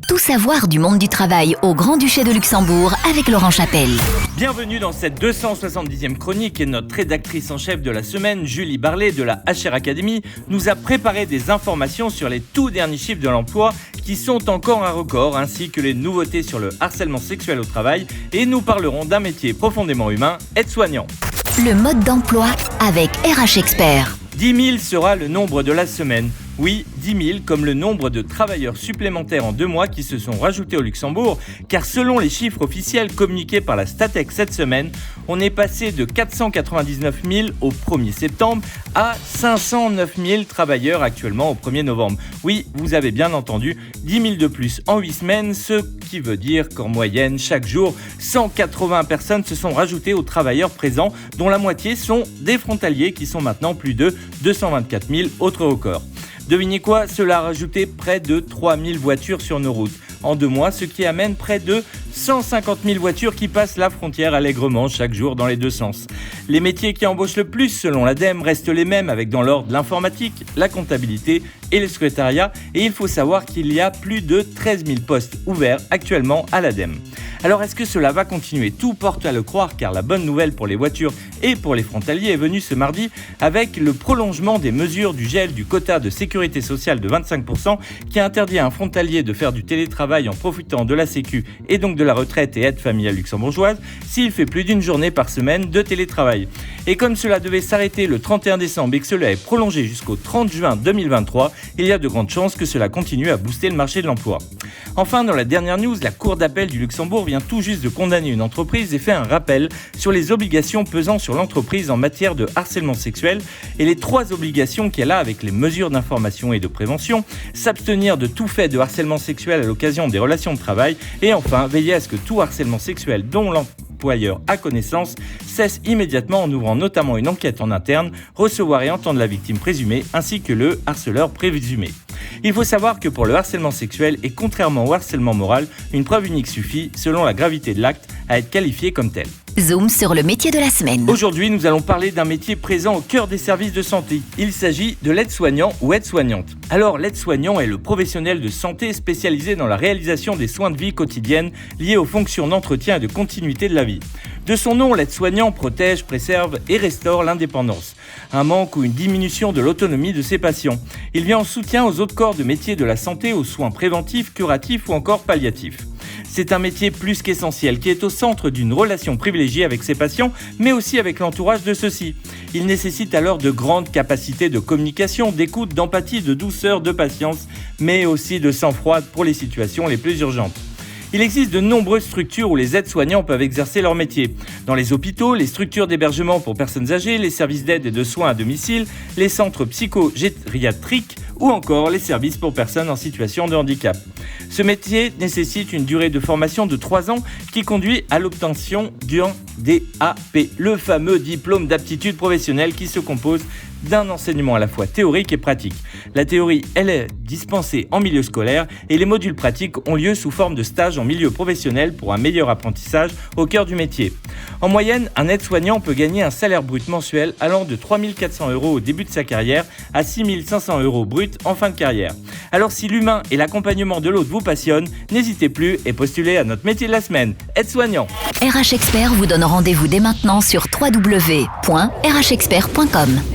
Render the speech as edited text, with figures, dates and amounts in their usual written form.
Tout savoir du monde du travail au Grand-Duché de Luxembourg avec Laurent Chapelle. Bienvenue dans cette 270e chronique et notre rédactrice en chef de la semaine, Julie Barlet de la HR Academy, nous a préparé des informations sur les tout derniers chiffres de l'emploi qui sont encore un record, ainsi que les nouveautés sur le harcèlement sexuel au travail, et nous parlerons d'un métier profondément humain, aide-soignant. Le mode d'emploi avec RH Expert. 10 000 sera le nombre de la semaine. Oui, 10 000 comme le nombre de travailleurs supplémentaires en 2 mois qui se sont rajoutés au Luxembourg, car selon les chiffres officiels communiqués par la Statec cette semaine, on est passé de 499 000 au 1er septembre à 509 000 travailleurs actuellement au 1er novembre. Oui, vous avez bien entendu, 10 000 de plus en 8 semaines, ce qui veut dire qu'en moyenne, chaque jour, 180 personnes se sont rajoutées aux travailleurs présents, dont la moitié sont des frontaliers qui sont maintenant plus de 224 000, autre record. Devinez quoi, cela a rajouté près de 3000 voitures sur nos routes en 2 mois, ce qui amène près de 150 000 voitures qui passent la frontière allègrement chaque jour dans les 2 sens. Les métiers qui embauchent le plus selon l'ADEME restent les mêmes avec dans l'ordre l'informatique, la comptabilité et le secrétariat, et il faut savoir qu'il y a plus de 13 000 postes ouverts actuellement à l'ADEME. Alors est-ce que cela va continuer ? Tout porte à le croire car la bonne nouvelle pour les voitures et pour les frontaliers est venue ce mardi avec le prolongement des mesures du gel du quota de sécurité sociale de 25% qui interdit à un frontalier de faire du télétravail en profitant de la Sécu et donc de la retraite et aide familiale luxembourgeoise s'il fait plus d'une journée par semaine de télétravail. Et comme cela devait s'arrêter le 31 décembre et que cela est prolongé jusqu'au 30 juin 2023, il y a de grandes chances que cela continue à booster le marché de l'emploi. Enfin, dans la dernière news, la Cour d'appel du Luxembourg vient tout juste de condamner une entreprise et fait un rappel sur les obligations pesant sur l'entreprise en matière de harcèlement sexuel et les 3 obligations qu'elle a avec les mesures d'information et de prévention, s'abstenir de tout fait de harcèlement sexuel à l'occasion des relations de travail et enfin veiller à ce que tout harcèlement sexuel dont l'employeur a connaissance cesse immédiatement en ouvrant notamment une enquête en interne, recevoir et entendre la victime présumée ainsi que le harceleur présumé. Il faut savoir que pour le harcèlement sexuel et contrairement au harcèlement moral, une preuve unique suffit, selon la gravité de l'acte, à être qualifié comme tel. Zoom sur le métier de la semaine. Aujourd'hui, nous allons parler d'un métier présent au cœur des services de santé. Il s'agit de l'aide-soignant ou aide-soignante. Alors, l'aide-soignant est le professionnel de santé spécialisé dans la réalisation des soins de vie quotidiennes liés aux fonctions d'entretien et de continuité de la vie. De son nom, l'aide-soignant protège, préserve et restaure l'indépendance, un manque ou une diminution de l'autonomie de ses patients. Il vient en soutien aux autres corps de métier de la santé, aux soins préventifs, curatifs ou encore palliatifs. C'est un métier plus qu'essentiel qui est au centre d'une relation privilégiée avec ses patients, mais aussi avec l'entourage de ceux-ci. Il nécessite alors de grandes capacités de communication, d'écoute, d'empathie, de douceur, de patience, mais aussi de sang-froid pour les situations les plus urgentes. Il existe de nombreuses structures où les aides-soignants peuvent exercer leur métier. Dans les hôpitaux, les structures d'hébergement pour personnes âgées, les services d'aide et de soins à domicile, les centres psychogériatriques ou encore les services pour personnes en situation de handicap. Ce métier nécessite une durée de formation de 3 ans qui conduit à l'obtention d'un DAP, le fameux diplôme d'aptitude professionnelle qui se compose d'un enseignement à la fois théorique et pratique. La théorie, elle est dispensée en milieu scolaire et les modules pratiques ont lieu sous forme de stage en milieu professionnel pour un meilleur apprentissage au cœur du métier. En moyenne, un aide-soignant peut gagner un salaire brut mensuel allant de 3 400 € au début de sa carrière à 6 500 € brut en fin de carrière. Alors si l'humain et l'accompagnement de l'autre vous passionnent, n'hésitez plus et postulez à notre métier de la semaine, aide-soignant. RH Expert vous donne rendez-vous dès maintenant sur www.rhexpert.com.